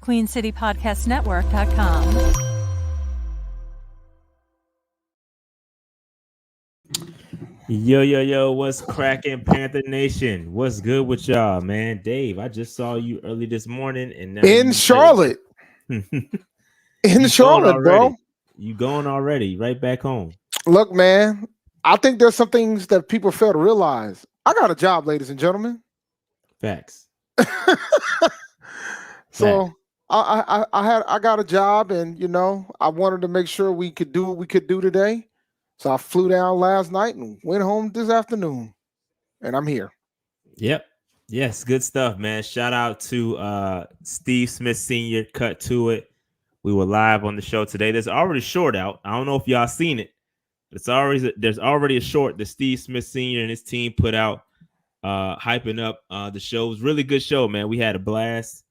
QueenCityPodcastNetwork.com. Yo, what's cracking, Panther Nation? What's good with y'all, man? Dave, I just saw you early this morning, and now in Charlotte. In Charlotte, bro. You going already, right back home. Look, man, I think there's some things that people fail to realize. I got a job, ladies and gentlemen. Facts. So I got a job, and I wanted to make sure we could do what we could do today. So I flew down last night and went home this afternoon, and I'm here. Yep. Yes, good stuff, man. Shout out to Steve Smith Sr. Cut to it. We were live on the show today. There's already a short out. I don't know if y'all seen it. There's already a short that Steve Smith Sr. and his team put out, hyping up the show. It was a really good show, man. We had a blast.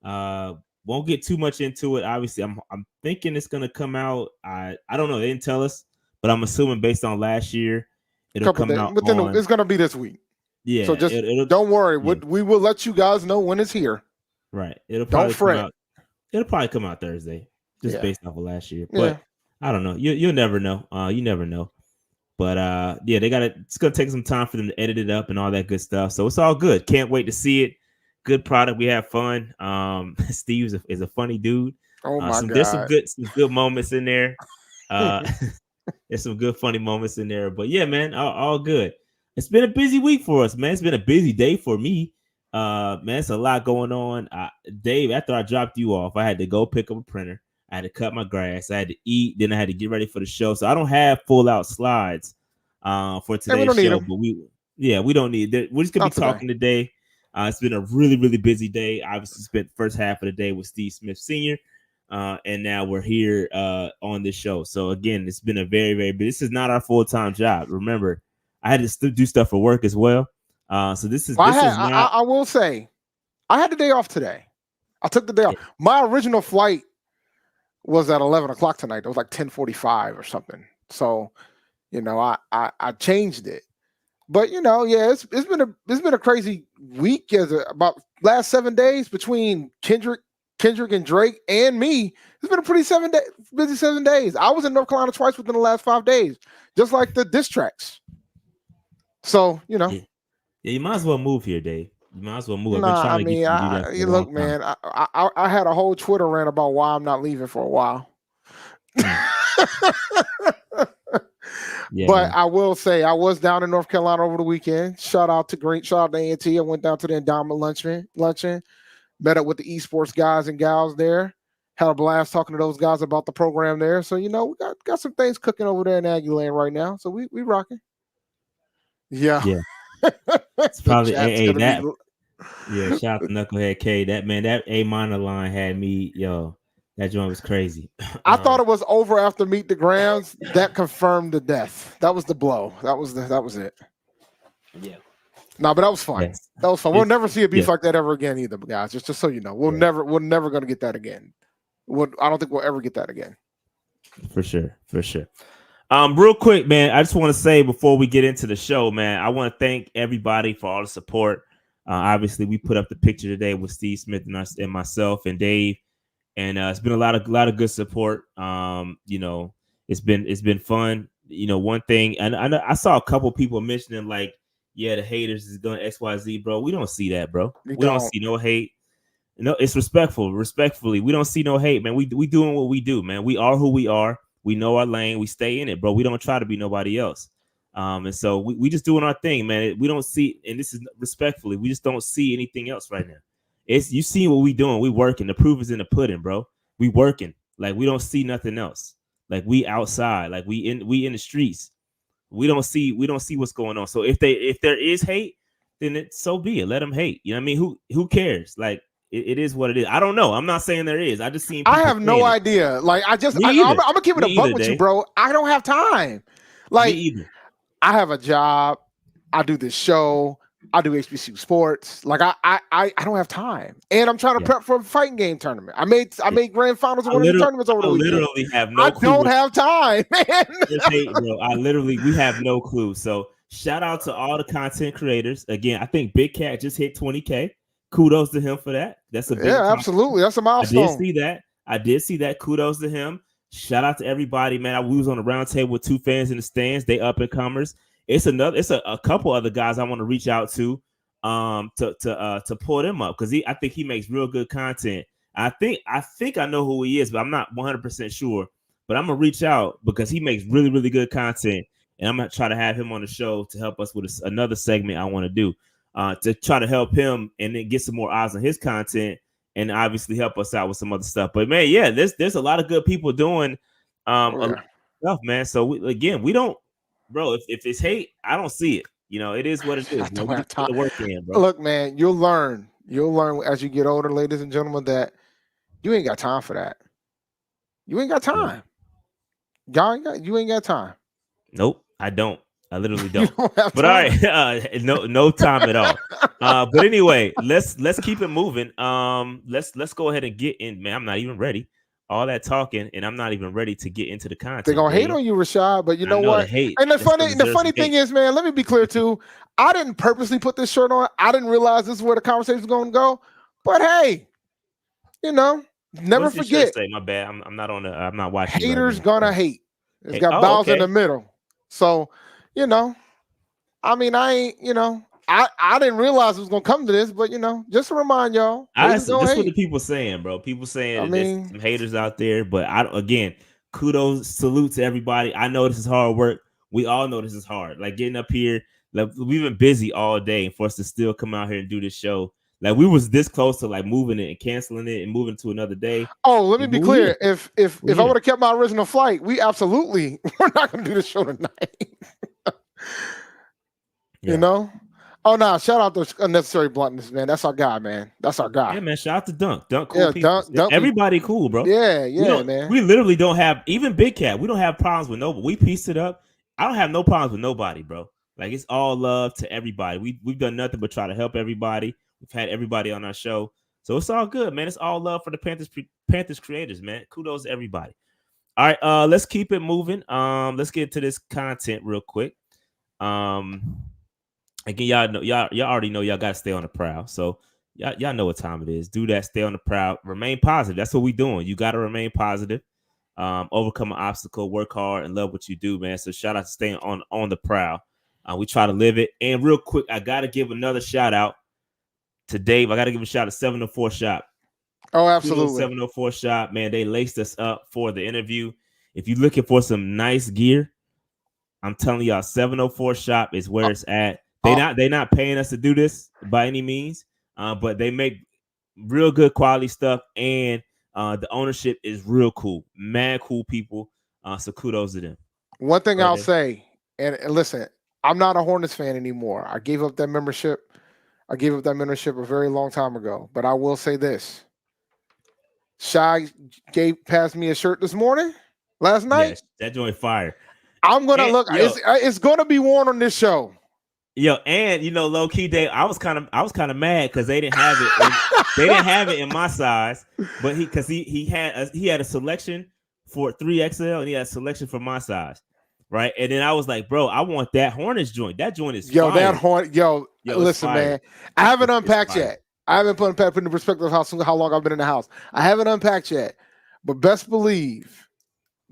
Won't get too much into it. Obviously, I'm thinking it's gonna come out. I don't know. They didn't tell us, but I'm assuming based on last year, it'll come out. It's gonna be this week. Yeah. So just don't worry. Yeah. We will let you guys know when it's here. Right. It'll probably come out. It'll probably come out Thursday, just based off of last year. But I don't know. You'll never know. You never know. But they got it. It's gonna take some time for them to edit it up and all that good stuff. So it's all good. Can't wait to see it. Good product. We have fun. Steve is a funny dude. Oh my God. There's some good moments in there. There's some good funny moments in there. But yeah, man, all good. It's been a busy week for us, man. It's been a busy day for me. Man, it's a lot going on. Dave, after I dropped you off, I had to go pick up a printer. I had to cut my grass. I had to eat. Then I had to get ready for the show. So I don't have full out slides for today's show. But we don't need that. We're just gonna be talking today. It's been a really, really busy day. Obviously, spent the first half of the day with Steve Smith Sr. And now we're here on this show. So again, it's been a very, very busy. This is not our full-time job. Remember, I had to do stuff for work as well. So this is. I will say, I had the day off today. I took the day off. My original flight was at 11 o'clock tonight. It was like 10:45 or something. So, I changed it. But it's been a crazy week. About last 7 days between Kendrick and Drake and me. It's been a pretty busy 7 days. I was in North Carolina twice within the last 5 days, just like the diss tracks. So Yeah, you might as well move here, Dave. You might as well move. Look, man, I had a whole Twitter rant about why I'm not leaving for a while. Yeah, but man. I will say I was down in North Carolina over the weekend. Shout out to A&T. I went down to the endowment luncheon, met up with the esports guys and gals there. Had a blast talking to those guys about the program there. So we got some things cooking over there in Aggieland right now. So we rocking. Yeah. It's probably shout out to Knucklehead K. That A- line had me, that joint was crazy. I thought it was over after Meet the Grams. That confirmed the death. That was the blow. That was it. Yeah. No, but that was fun. Yes. That was fun. We'll never see a beef like that ever again either, guys. Just so you know. We're never gonna get that again. I don't think we'll ever get that again. For sure. Real quick, man, I just want to say before we get into the show, man, I want to thank everybody for all the support. Obviously, we put up the picture today with Steve Smith and myself and Dave, and it's been a lot of good support. It's been fun. One thing, and I saw a couple people mentioning like, the haters is doing XYZ, bro. We don't see that, bro. We don't see no hate. No, it's respectfully. We don't see no hate, man. We doing what we do, man. We are who we are. We know our lane. We stay in it, bro. We don't try to be nobody else. And so we just doing our thing, man. We don't see, and this is respectfully, we just don't see anything else right now. You see what we doing. We working. The proof is in the pudding, bro. We working. Like we don't see nothing else. Like we outside. Like we in the streets. We don't see what's going on. So if there is hate, then so be it. Let them hate. You know what I mean? Who cares? Like it is what it is. I don't know. I'm not saying there is. I just seen. I have no idea. Like I'm gonna keep it a buck with you, bro. I don't have time. Like I have a job. I do this show. I do HBCU sports. Like I don't have time, and I'm trying to prep for a fighting game tournament. I made grand finals of one of the tournaments over the weekend. Literally have no. I don't have time, man. Bro, we have no clue. So shout out to all the content creators. Again, I think Big Cat just hit 20K. kudos to him for that. That's a big absolutely. That's a milestone. I did see that. Kudos to him. Shout out to everybody, man. We was on the round table with two fans in the stands. They up and comers. It's a couple other guys I want to reach out to pull them up because I think he makes real good content. I think I know who he is, but I'm not 100% sure. But I'm gonna reach out because he makes really, really good content, and I'm gonna try to have him on the show to help us with another segment I want to do to try to help him and then get some more eyes on his content and obviously help us out with some other stuff. But man, yeah, there's a lot of good people doing a lot of stuff, man. So we don't, bro. If it's hate, I don't see it. You know, it is what it is. I don't have time. To work in, bro. Look, man, you'll learn as you get older, ladies and gentlemen, that you ain't got time for that. You ain't got time. You ain't got time. Nope, I don't. I literally don't. But all right, no time at all. But anyway, let's keep it moving. Let's go ahead and get in, man. I'm not even ready. All that talking, and I'm not even ready to get into the content. They're gonna hate on you, Rashaad, but you know what? And the funny thing is, man, let me be clear too. I didn't purposely put this shirt on. I didn't realize this is where the conversation is going to go. But hey, you know, never forget. Say? My bad. I'm not on the. I'm not watching. Haters gonna hate. It's got vowels in the middle. So, you know, I mean, I ain't. You know, I didn't realize it was gonna come to this, but you know, just to remind y'all, that's what the people saying, bro. People saying there's some haters out there, but kudos, salute to everybody. I know this is hard work. We all know this is hard. Like getting up here, like we've been busy all day, and for us to still come out here and do this show, like we was this close to like moving it and canceling it and moving to another day. Oh, let me be clear. If I would have kept my original flight, we're not gonna do this show tonight. You know. Oh no! Shout out to Unnecessary Bluntness, man. That's our guy, man. That's our guy. Yeah, man. Shout out to Dunk. Cool people. Dunk. Everybody cool, bro. Yeah, man. We literally don't have even Big Cat. We don't have problems with nobody. We pieced it up. I don't have no problems with nobody, bro. Like it's all love to everybody. We've done nothing but try to help everybody. We've had everybody on our show, so it's all good, man. It's all love for the Panthers creators, man. Kudos to everybody. All right, let's keep it moving. Let's get to this content real quick. Again, y'all already know y'all gotta stay on the prowl. So y'all know what time it is. Do that, stay on the prowl, remain positive. That's what we doing. You gotta remain positive, overcome an obstacle, work hard, and love what you do, man. So shout out to staying on the prowl. We try to live it. And real quick, I gotta give another shout out to Dave. I gotta give a shout out to 704 Shop. Oh, absolutely. 704 Shop, man. They laced us up for the interview. If you're looking for some nice gear, I'm telling y'all, 704 Shop is where it's at. They not paying us to do this by any means, but they make real good quality stuff, and the ownership is real cool. Mad cool people. So kudos to them. One thing I'll say, and listen, I'm not a Hornets fan anymore. I gave up that membership. a very long time ago. But I will say this: Shy passed me a shirt this morning, last night. Yes, that joint fire. I'm gonna look. It's gonna be worn on this show. Yo, and low key, Dave, I was kind of mad because they didn't have it. They didn't have it in my size, but he had a selection for 3XL and he had a selection for my size, right? And then I was like, bro, I want that Hornets joint. That joint is fire. That Hornet. Listen, man, I haven't unpacked yet. I haven't put into perspective how long I've been in the house. I haven't unpacked yet, but best believe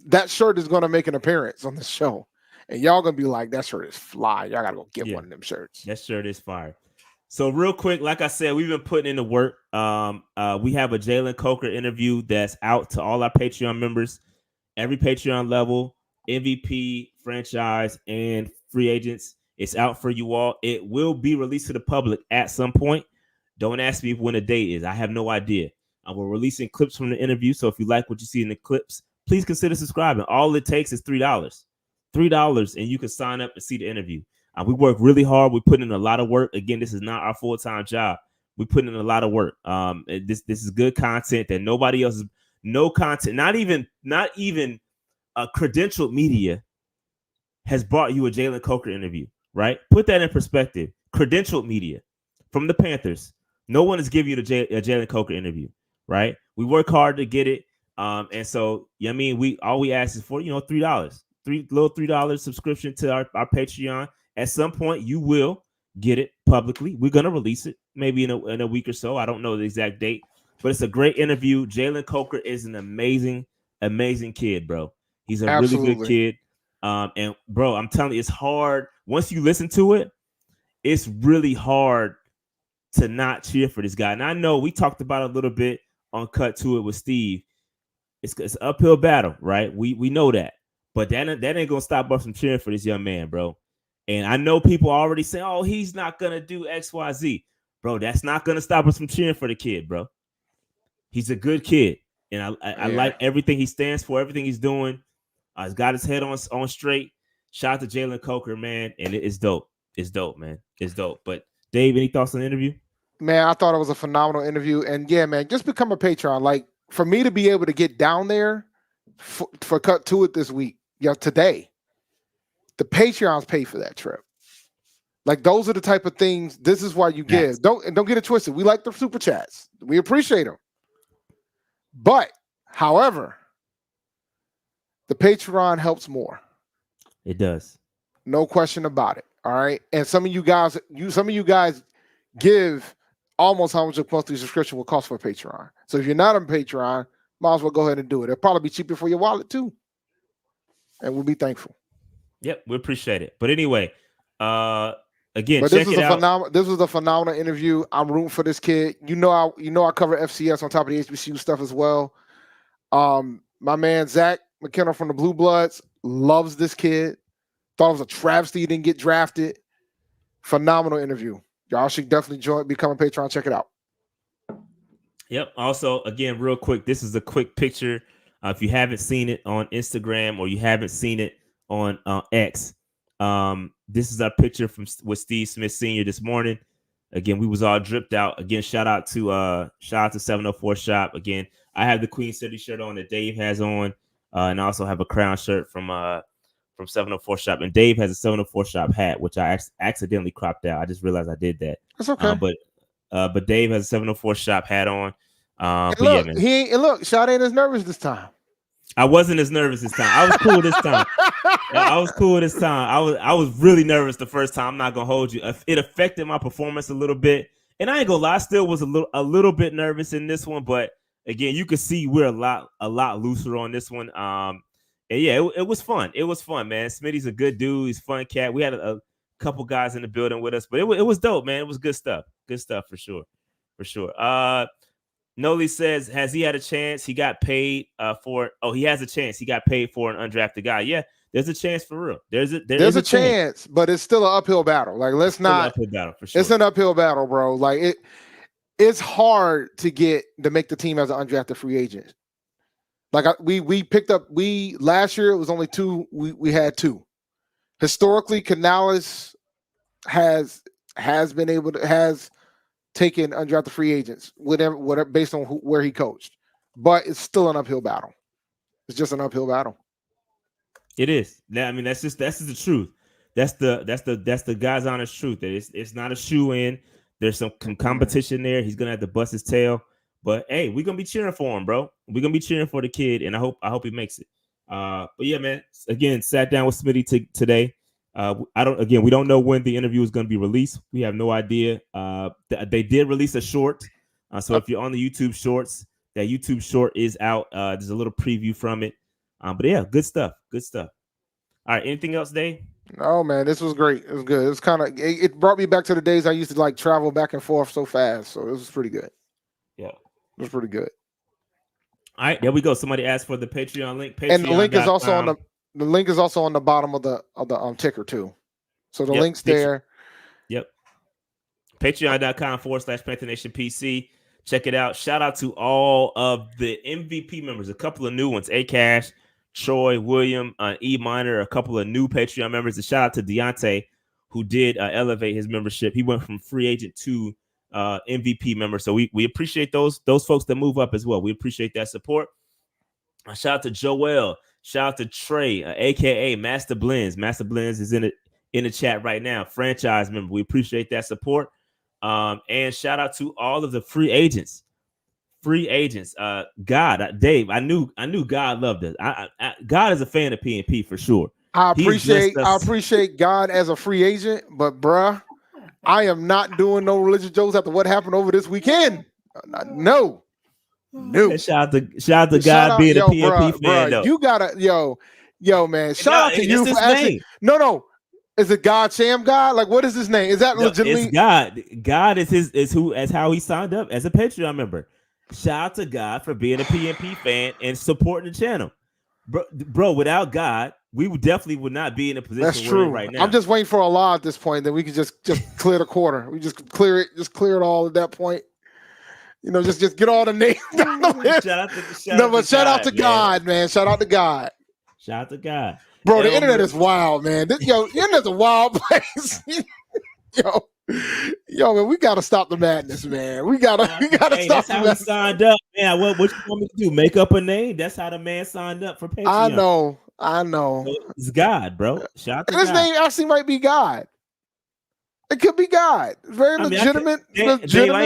that shirt is going to make an appearance on the show. And y'all gonna be like, that shirt is fly. Y'all gotta go get one of them shirts. That shirt is fire. So real quick, like I said, we've been putting in the work. We have a Jalen Coker interview that's out to all our Patreon members, every Patreon level, MVP, franchise, and free agents. It's out for you all. It will be released to the public at some point. Don't ask me when the date is. I have no idea. We're releasing clips from the interview. So if you like what you see in the clips, please consider subscribing. All it takes is $3. $3 and you can sign up and see the interview. We work really hard. We put in a lot of work. Again, this is not our full-time job. We put in a lot of work. This is good content that nobody else, no content, not even credentialed media has brought you a Jalen Coker interview, right? Put that in perspective. Credentialed media from the Panthers. No one is giving you a Jalen Coker interview, right? We work hard to get it. And so, all we ask is for, $3. $3 subscription to our Patreon. At some point, you will get it publicly. We're gonna release it maybe in a week or so. I don't know the exact date, but it's a great interview. Jalen Coker is an amazing kid, bro. He's a really good Absolutely. kid. And bro, I'm telling you, it's hard once you listen to it. It's really hard to not cheer for this guy. And I know we talked about it a little bit on Cut to It with Steve. It's an uphill battle, right? We know that, but that ain't gonna stop us from cheering for this young man, bro. And I know people already say, "Oh, he's not gonna do X, Y, Z," bro. That's not gonna stop us from cheering for the kid, bro. He's a good kid, and I like everything he stands for, everything he's doing. He's got his head on straight. Shout out to Jalen Coker, man, and it's dope. It's dope, man. It's dope. But Dave, any thoughts on the interview? Man, I thought it was a phenomenal interview, and yeah, man, just become a Patreon. Like for me to be able to get down there for Cut to It this week, today, the Patreons pay for that trip. Like those are the type of things. This is why you give. Don't get it twisted. We like the super chats. We appreciate them. But, however, the Patreon helps more. It does. No question about it. All right. And some of you guys give almost how much a monthly subscription will cost for a Patreon. So if you're not on Patreon, might as well go ahead and do it. It'll probably be cheaper for your wallet too. And we'll be thankful. Yep, we appreciate it. But anyway, again, but check it out. This was a phenomenal interview. I'm rooting for this kid. You know I cover FCS on top of the HBCU stuff as well. My man Zach McKenna from the Blue Bloods loves this kid. Thought it was a travesty he didn't get drafted. Phenomenal interview. Y'all should definitely become a Patreon. Check it out. Yep. Also, again, real quick, this is a quick picture. If you haven't seen it on Instagram or you haven't seen it on X, this is our picture with Steve Smith Sr. this morning. Again, we was all dripped out. Again, shout out to 704 Shop. Again, I have the Queen City shirt on that Dave has on, and I also have a Crown shirt from 704 Shop. And Dave has a 704 Shop hat, which I accidentally cropped out. I just realized I did that. That's okay. But Dave has a 704 Shop hat on. Look, Shad ain't as nervous this time. I wasn't as nervous this time. I was cool this time. I was really nervous the first time. I'm not gonna hold you. It affected my performance a little bit, and I ain't gonna lie. I still was a little bit nervous in this one, but again, you can see we're a lot looser on this one. And yeah, it was fun. It was fun, man. Smitty's a good dude. He's a fun cat. We had a couple guys in the building with us, but it was dope, man. It was good stuff. Good stuff for sure. Noli says, has he had a chance? He got paid for it. Oh, he has a chance. He got paid for an undrafted guy. Yeah, there's a chance for real. There's a chance, but it's still an uphill battle. Like, let's not. Uphill battle for sure. It's an uphill battle, bro. Like it's hard to make the team as an undrafted free agent. Like we picked up. Last year it was only two. We had two. Historically, Canales has taken undrafted free agents, whatever based on where he coached, but it's still an uphill battle. It's just an uphill battle. It is. I mean, that's the truth. That's the God's honest truth. That it's not a shoe in. There's some competition there. He's gonna have to bust his tail, but hey, we're gonna be cheering for him, bro. We're gonna be cheering for the kid, and I hope he makes it. But yeah, man. Again, sat down with Smitty today. We don't know when the interview is going to be released. We have no idea. They did release a short. So if you're on the YouTube shorts, that YouTube short is out. There's a little preview from it. But yeah, good stuff. Good stuff. All right. Anything else, Dave? Oh man, this was great. It was good. It was it brought me back to the days I used to like travel back and forth so fast. So it was pretty good. Yeah. It was pretty good. All right. There we go. Somebody asked for the Patreon link. And the link is also on the link is also on the bottom of the ticker too. So the link's there. Yep. Patreon.com/Panther Nation PC. Check it out. Shout out to all of the MVP members, a couple of new ones. A-Cash, Troy, William, E Minor, a couple of new Patreon members. And shout out to Deontay, who did elevate his membership. He went from free agent to MVP member. So we appreciate those folks that move up as well. We appreciate that support. Shout out to Joel. Shout out to Trey, aka Master Blends. Master Blends is in the chat right now. Franchise member. We appreciate that support. And shout out to all of the free agents. God, Dave, I knew God loved us. God is a fan of PNP for sure. I appreciate God as a free agent, but bruh, I am not doing no religious jokes after what happened over this weekend. No. Shout out to God being a PNP fan, though. You gotta, yo, man. Shout out to you for asking. No. Is it God, Sam God? Like, what is his name? Is that legitimately? It's God. God is how he signed up as a Patreon member. Shout out to God for being a PNP fan and supporting the channel. Bro, without God, we definitely would not be in a position That's true. Right now. I'm just waiting for a law at this point that we can just clear the quarter. We just clear it all at that point. Just get all the names down the list. Shout out to God, man. Shout out to God. Shout out to God. Bro, the internet is wild, man. The internet's a wild place. Yo, man, we gotta stop the madness, man. We gotta stop. That's how he signed up, man. What you want me to do? Make up a name? That's how the man signed up for Patreon. I know. So it's God, bro. Shout out to God. His name actually might be God. It could be God. Very legitimate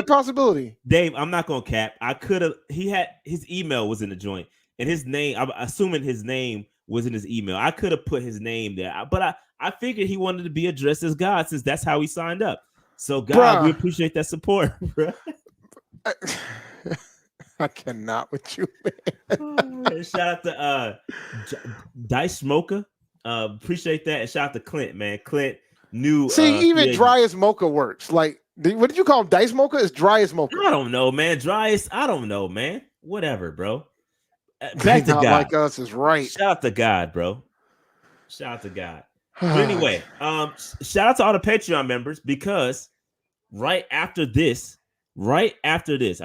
possibility. Dave, I'm not gonna cap. He had his email was in the joint, and his name. I'm assuming his name was in his email. I could have put his name there, but I figured he wanted to be addressed as God since that's how he signed up. So God, we appreciate that support, bro. I cannot with you, man. Shout out to Dice Smoker. Appreciate that. And shout out to Clint, man. Clint knew. See, even dry as mocha works. Like, what did you call him? Dice mocha? Is dry as mocha? I don't know, man. I don't know, man. Whatever, bro. Back to God. Like us is right. Shout out to God, bro. Shout out to God. But anyway, shout out to all the Patreon members because right after this, I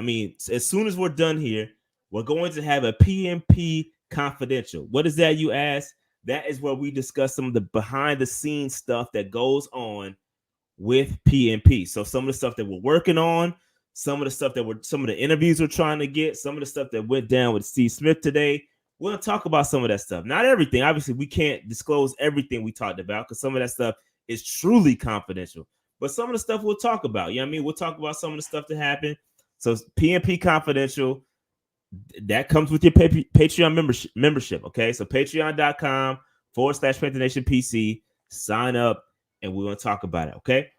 mean, as soon as we're done here, we're going to have a PNP confidential. What is that, you ask? That is where we discuss some of the behind the scenes stuff that goes on with PNP. So some of the stuff that we're working on, some of the interviews we're trying to get, some of the stuff that went down with Steve Smith today. We're going to talk about some of that stuff. Not everything. Obviously, we can't disclose everything we talked about because some of that stuff is truly confidential. But some of the stuff we'll talk about. You know what I mean? We'll talk about some of the stuff that happened. So PNP confidential, that comes with your Patreon membership. Okay. So patreon.com/Panther Nation PC. Sign up and we're going to talk about it. Okay.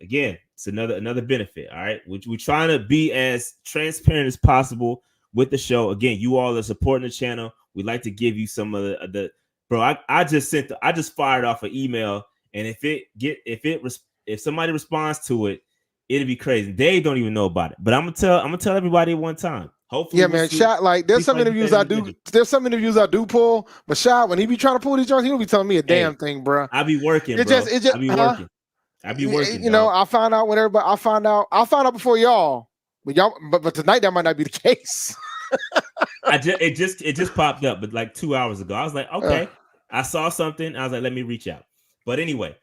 Again, it's another benefit. All right. We're trying to be as transparent as possible with the show. Again, you all are supporting the channel. We'd like to give you some of the bro. I just fired off an email, and if somebody responds to it, it'll be crazy. They don't even know about it, but I'm gonna tell everybody at one time. Hopefully, yeah, man. Shot like there's some interviews I do. There's some interviews I do pull, but Shot when he be trying to pull these joints, he don't be telling me a damn thing, bro. I be working. I be working. You know, I found out when everybody. I found out before y'all. But tonight that might not be the case. It just popped up, but like 2 hours ago, I was like, okay, I saw something. I was like, let me reach out. But anyway,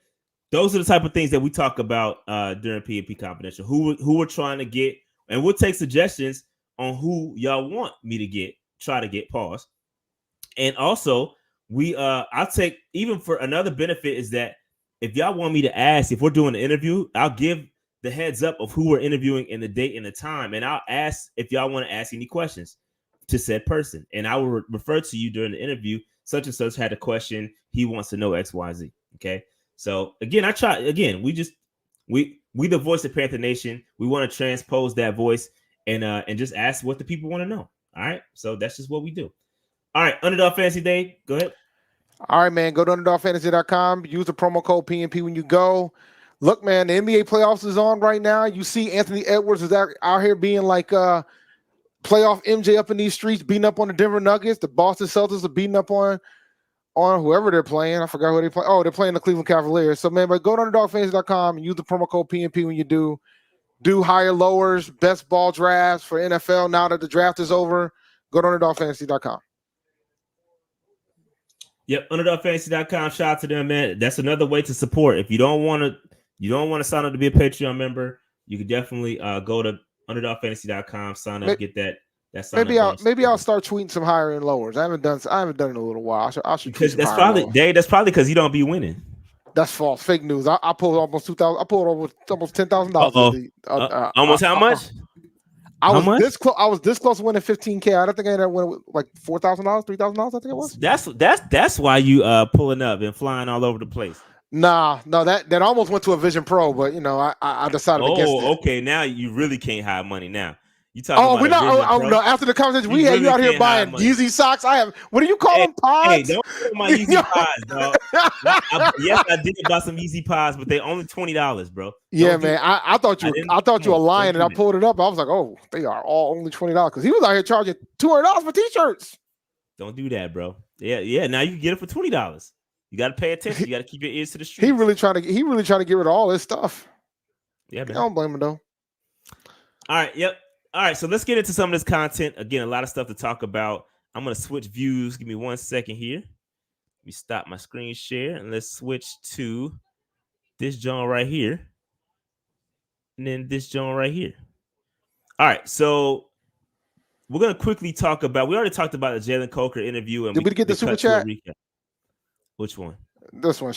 those are the type of things that we talk about during PNP Confidential. Who we're trying to get, and we'll take suggestions on who y'all want me to try to get. Pause. And also, I'll take, even for another benefit is that if y'all want me to ask, if we're doing an interview, I'll give the heads up of who we're interviewing and the date and the time. And I'll ask if y'all want to ask any questions to said person. And I will refer to you during the interview. Such and such had a question. He wants to know X, Y, Z. Okay. So again, we the voice of Panther Nation. We want to transpose that voice and just ask what the people want to know. All right. So that's just what we do. All right. Underdog Fantasy Day. Go ahead. All right, man. Go to underdogfantasy.com. Use the promo code PNP when you go. Look, man, the NBA playoffs is on right now. You see Anthony Edwards is out here being like playoff MJ up in these streets, beating up on the Denver Nuggets. The Boston Celtics are beating up on whoever they're playing. I forgot who they play. Oh, they're playing the Cleveland Cavaliers. So, man, but go to underdogfantasy.com and use the promo code PNP when you do higher lowers, best ball drafts for NFL now that the draft is over. Go to underdogfantasy.com. Yep, underdogfantasy.com. Shout out to them, man. That's another way to support. If you don't want to sign up to be a Patreon member, you can definitely go to underdogfantasy.com, sign up, get that sign maybe I'll start tweeting some higher and lowers. I haven't done it in a little while. I should because that's probably because you don't be winning. That's false. Fake news. I pulled almost 2,000. I pulled almost $10,000. Almost how much? I was this close to winning 15K. I don't think I ended up winning like $4,000, $3,000. I think it was. That's why you pulling up and flying all over the place. No, that almost went to a Vision Pro, but I decided against it. Oh, okay. Now you really can't hide money. Now you talking Oh, about we're a not. Vision Pro? No. After the conversation we You had, you really out here can't hide buying money. Yeezy socks. I have. What do you call them? Hey, Pods? don't put my Yeezy Pods, dog. Yes, I did buy some Yeezy Pods, but they only $20, bro. Yeah, man. I thought you were lying, and I pulled it up. I was like, oh, they are all only $20 because he was out here charging $200 for t-shirts. Don't do that, bro. Yeah. Now you can get it for $20. You got to pay attention. You got to keep your ears to the street. He really trying to get rid of all this stuff. Yeah, man. I don't blame him though. All right. Yep. All right. So let's get into some of this content. Again, a lot of stuff to talk about. I'm gonna switch views. Give me 1 second here. Let me stop my screen share and let's switch to this John right here, and then this John right here. All right. So we're gonna quickly talk about. We already talked about the Jalen Coker interview, and did we get the super chat? Which one? This one.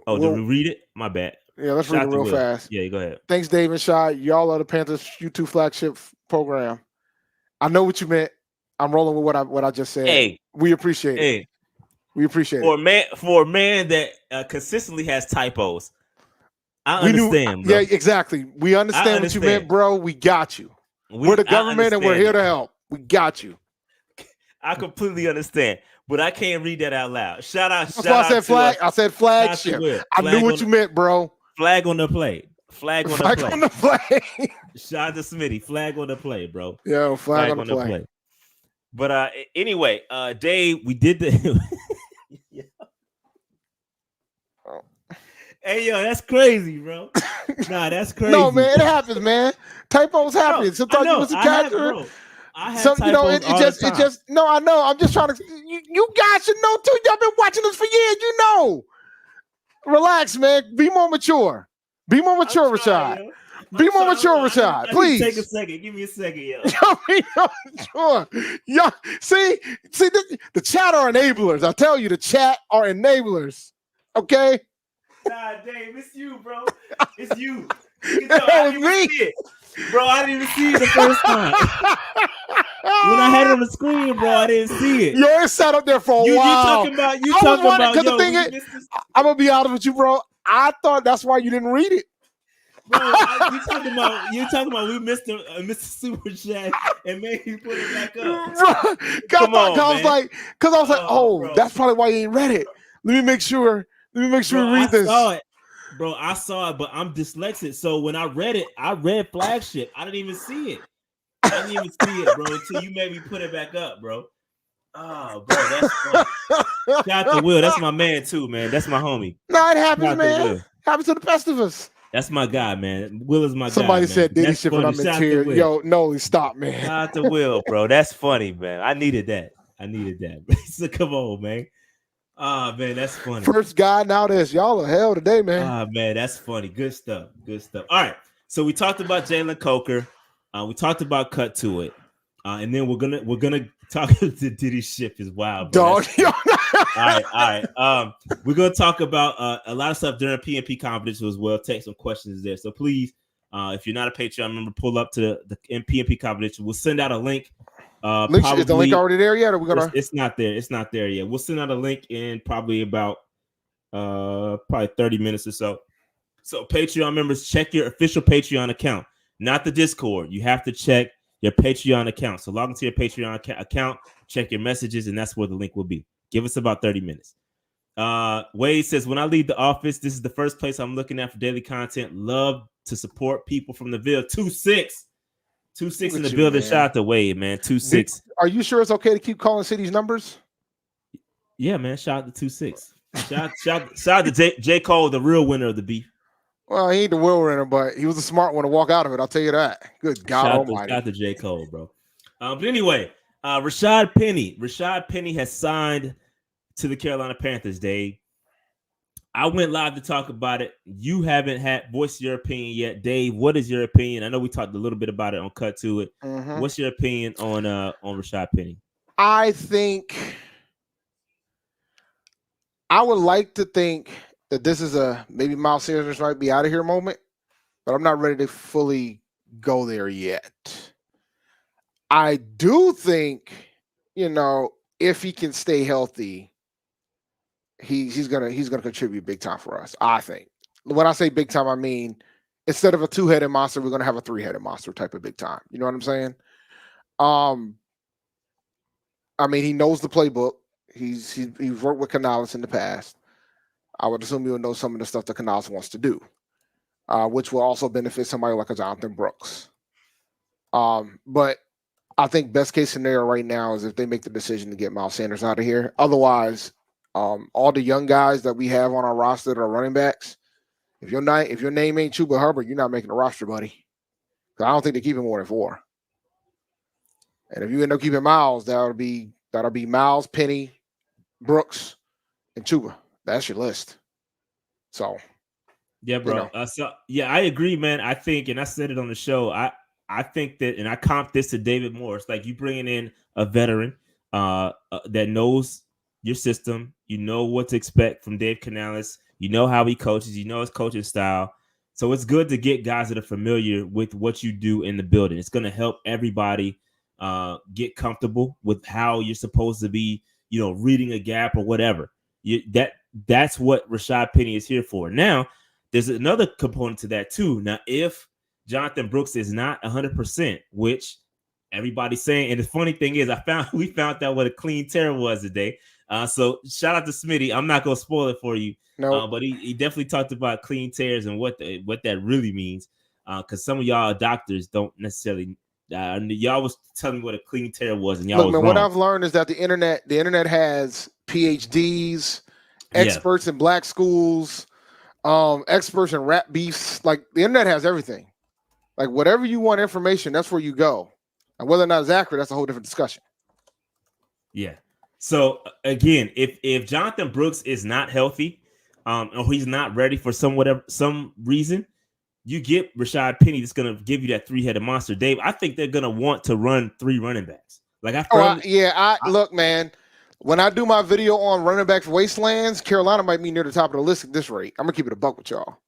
Oh, did we read it? My bad. Yeah, let's read it real fast. Yeah, go ahead. Thanks, Dave and Shy. Y'all are the Panthers YouTube flagship program. I know what you meant. I'm rolling with what I just said. Hey, we appreciate it. We appreciate it. For a man that consistently has typos, I understand. Bro. Yeah, exactly. We understand what you meant, bro. We got you. We're the government, and we're here to help. We got you. I completely understand, but I can't read that out loud. Shout out. That's why I said flag. I said flagship. I knew what you meant, bro. Flag on the play. Flag on the play. Shout out to Smitty. Flag on the play, bro. Yo, flag on the play. But anyway, Dave, we did the. Hey, yo, that's crazy, bro. Nah, that's crazy. No, man, it happens, man. Typos happen. Sometimes you miscatch. It just. No, I know. I'm just trying to. You guys should know too. Y'all been watching this for years. You know. Relax, man. Be more mature. Be more mature, Rashaad. Be more mature, Rashaad. Please. Take a second. Give me a second, yo. Sure. Yo, see, the chat are enablers. I tell you, the chat are enablers. Okay. Nah, Dave, it's you, bro. It's you. It's me. Bro, I didn't even see it the first time. When I had it on the screen, bro, I didn't see it. Yo, it sat up there for a while. You talking about, the thing is, I'm going to be honest with you, bro. I thought that's why you didn't read it. Bro, you talking about we missed the Super Chat and made you put it back up. Come on, I was like, oh, that's probably why you ain't read it. Let me make sure we read this. I saw it, but I'm dyslexic. So when I read it, I read flagship. I didn't even see it. I didn't even see it, bro, until you made me put it back up, bro. Oh, bro, that's fun. Shout out to Will. That's my man, too, man. That's my homie. No, it happens, man. Happens to the best of us. That's my guy, man. Will is my guy. Somebody said Diddy shit when I'm in tears. Yo, no, stop, man. Shout out to Will, bro. That's funny, man. I needed that. So come on, man. Ah, man, that's funny. First guy, now this. Y'all are hell today, man. Ah, man, that's funny. Good stuff. All right. So we talked about Jalen Coker. We talked about cut to it. And then we're gonna talk to Diddy ship is wild, bro. Dog. All right. We're gonna talk about a lot of stuff during PNP Confidential as well. Take some questions there. So please, if you're not a Patreon member, pull up to the PNP Confidential. We'll send out a link. Is the link already there yet? Or we're gonna? It's not there. It's not there yet. We'll send out a link in probably about 30 minutes or so. So Patreon members, check your official Patreon account, not the Discord. You have to check your Patreon account. So log into your Patreon account, check your messages, and that's where the link will be. Give us about 30 minutes. Wade says, when I leave the office, this is the first place I'm looking at for daily content. Love to support people from the Ville. 2-6 in the building. Shout out to Wade, man. 2-6. Are you sure it's okay to keep calling cities numbers? Yeah, man. Shout out to 2-6. Shout out to J. Cole, the real winner of the beef. Well, he ain't the real winner, but he was a smart one to walk out of it. I'll tell you that. Good God Almighty. Shout out to J. Cole, bro. But anyway, Rashaad Penny has signed to the Carolina Panthers, Dave. I went live to talk about it. You haven't voiced your opinion yet, Dave. What is your opinion? I know we talked a little bit about it on Cut to It. Mm-hmm. What's your opinion on Rashaad Penny? I think I would like to think that this is maybe Miles Sanders might be out of here moment, but I'm not ready to fully go there yet. I do think, if he can stay healthy, he's gonna contribute big time for us. I think. When I say big time, I mean instead of a 2-headed monster, we're gonna have a 3-headed monster type of big time. You know what I'm saying? I mean, he knows the playbook. He's worked with Canales in the past. I would assume he'll know some of the stuff that Canales wants to do, which will also benefit somebody like a Jonathan Brooks. But I think best case scenario right now is if they make the decision to get Miles Sanders out of here. Otherwise, all the young guys that we have on our roster that are running backs, if your name ain't Chuba Hubbard, you're not making the roster, buddy. Because I don't think they keep him more than 4. And if you end up keeping Miles, that'll be Miles, Penny, Brooks, and Chuba. That's your list. So, yeah, bro. I agree, man. I think, and I said it on the show. I think that, and I comp this to David Moore. It's like you bringing in a veteran that knows your system. You know what to expect from Dave Canales. You know how he coaches. You know his coaching style. So it's good to get guys that are familiar with what you do in the building. It's going to help everybody get comfortable with how you're supposed to be, reading a gap or whatever. That's what Rashaad Penny is here for. Now, there's another component to that too. Now, if Jonathan Brooks is not 100%, which everybody's saying, and the funny thing is, we found out what a clean tear was today. So shout out to Smitty. I'm not gonna spoil it for you, but he definitely talked about clean tears and what that really means. Because some of y'all doctors don't necessarily. Y'all was telling me what a clean tear was, and y'all was wrong. What I've learned is that the internet has PhDs, experts in black schools, experts in rap beefs. Like the internet has everything. Like whatever you want information, that's where you go. And whether or not it's accurate, that's a whole different discussion. Yeah. So again, if Jonathan Brooks is not healthy, or he's not ready for some reason, you get Rashaad Penny that's going to give you that 3-headed monster. Dave, I think they're going to want to run 3 running backs. Look, man, when I do my video on running back wastelands, Carolina might be near the top of the list at this rate. I'm going to keep it a buck with y'all.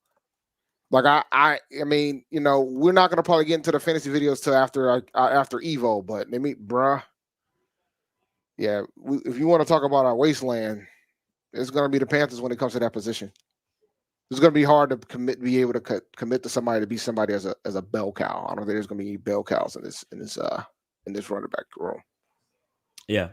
Like I mean, we're not going to probably get into the fantasy videos till after Evo, but they meet, bruh. Yeah, if you want to talk about our wasteland, it's going to be the Panthers when it comes to that position. It's going to be hard to be able to commit to somebody to be somebody as a bell cow. I don't think there's going to be any bell cows in this running back room. Yeah,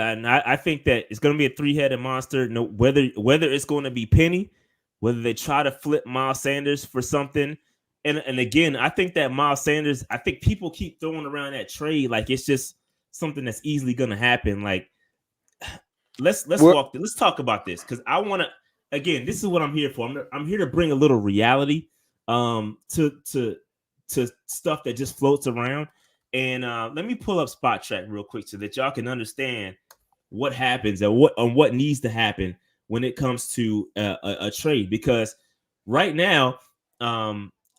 and I think that it's going to be a 3-headed monster. No, whether it's going to be Penny, whether they try to flip Miles Sanders for something, and again, I think that Miles Sanders. I think people keep throwing around that trade like it's just something that's easily going to happen. Like, let's talk about this because I want to. Again, this is what I'm here for. I'm here to bring a little reality to stuff that just floats around. And let me pull up Spot Track real quick so that y'all can understand what happens and what needs to happen when it comes to a trade. Because right now,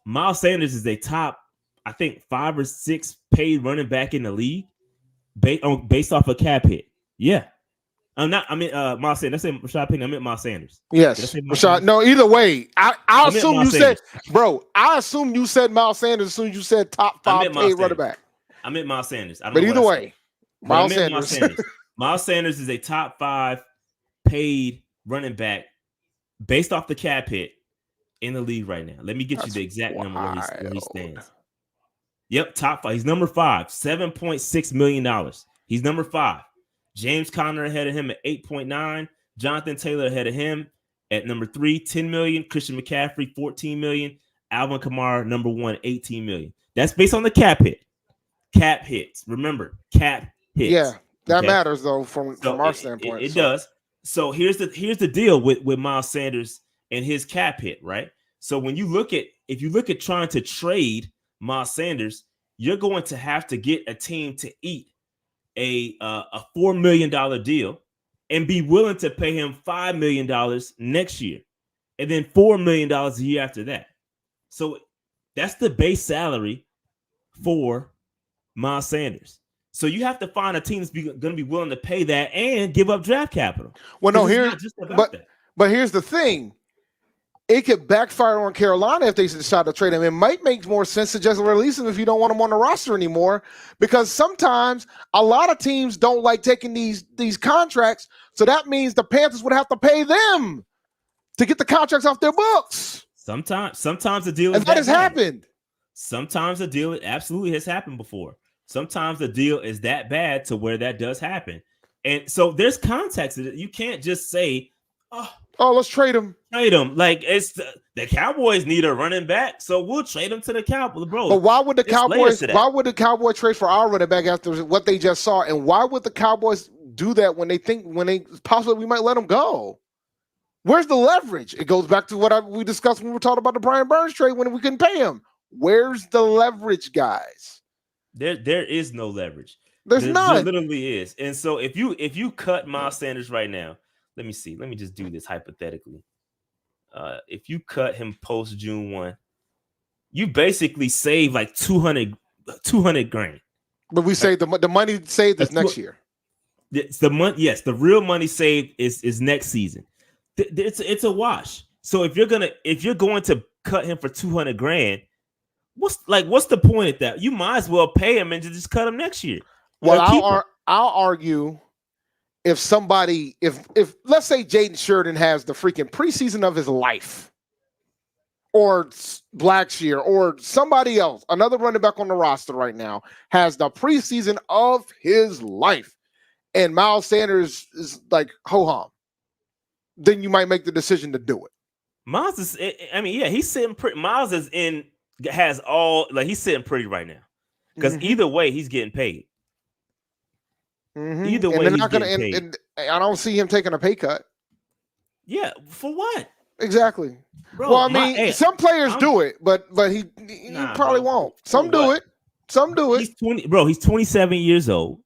Miles Sanders is a top, I think, 5 or 6 paid running back in the league based off a cap hit. Yeah. Miles Sanders. I said Rashaad Penny. I meant Miles Sanders. Yes, Rashaad. No, either way. I assume you said, bro. I assume you said Miles Sanders as soon as you said top 5 paid running back. I meant Miles Sanders. But either way, Miles Sanders. Miles Sanders is a top 5 paid running back based off the cap hit in the league right now. Let me get you the exact number where he stands. Yep, top 5. He's number 5, $7.6 million. He's number 5. James Conner ahead of him at 8.9. Jonathan Taylor ahead of him at number 3, 10 million. Christian McCaffrey, 14 million. Alvin Kamara, number 1, 18 million. That's based on the cap hit. Cap hits. Remember, cap hits. Yeah, that matters though from our standpoint. It does. So here's the deal with Miles Sanders and his cap hit, right? So when you look at trying to trade Miles Sanders, you're going to have to get a team to eat a $4 million deal and be willing to pay him $5 million next year and then $4 million a year after that. So that's the base salary for Miles Sanders. So you have to find a team that's going to be willing to pay that and give up draft capital. Well, no, but here's the thing. it could backfire on Carolina if they decide to trade him. It might make more sense to just release him if you don't want him on the roster anymore, because sometimes a lot of teams don't like taking these contracts. So that means the Panthers would have to pay them to get the contracts off their books. Sometimes the deal and that has happened. Sometimes the deal absolutely has happened before. Sometimes the deal is that bad to where that does happen. And so there's context. You can't just say, oh, let's trade him. Like, it's the Cowboys need a running back, so we'll trade him to the Cowboys, bro. But why would the Cowboys? Why would the Cowboys trade for our running back after what they just saw? And why would the Cowboys do that when they possibly we might let him go? Where's the leverage? It goes back to what we discussed when we were talking about the Brian Burns trade when we couldn't pay him. Where's the leverage, guys? There is no leverage. There's none. There literally is. And so if you cut Miles Sanders right now, let me see. Let me just do this hypothetically. If you cut him post June 1, you basically save like 200 grand. But we say the money saved is next year. It's the money. Yes, the real money saved is next season. It's a wash. So if you're going to cut him for 200 grand, what's the point of that? You might as well pay him and just cut him next year. Well, I'll argue if somebody, if let's say Jaden Sheridan has the freaking preseason of his life, or Blackshear, or somebody else, another running back on the roster right now has the preseason of his life, and Miles Sanders is like ho-hum, then you might make the decision to do it. Miles is, he's sitting pretty. Miles is he's sitting pretty right now, because either way he's getting paid. Either way, he's getting paid. And I don't see him taking a pay cut. Yeah, for what? Exactly. Bro, well, I mean, some players do it, but he probably won't. Some do it. Some do it. He's 20, bro. He's 27 years old,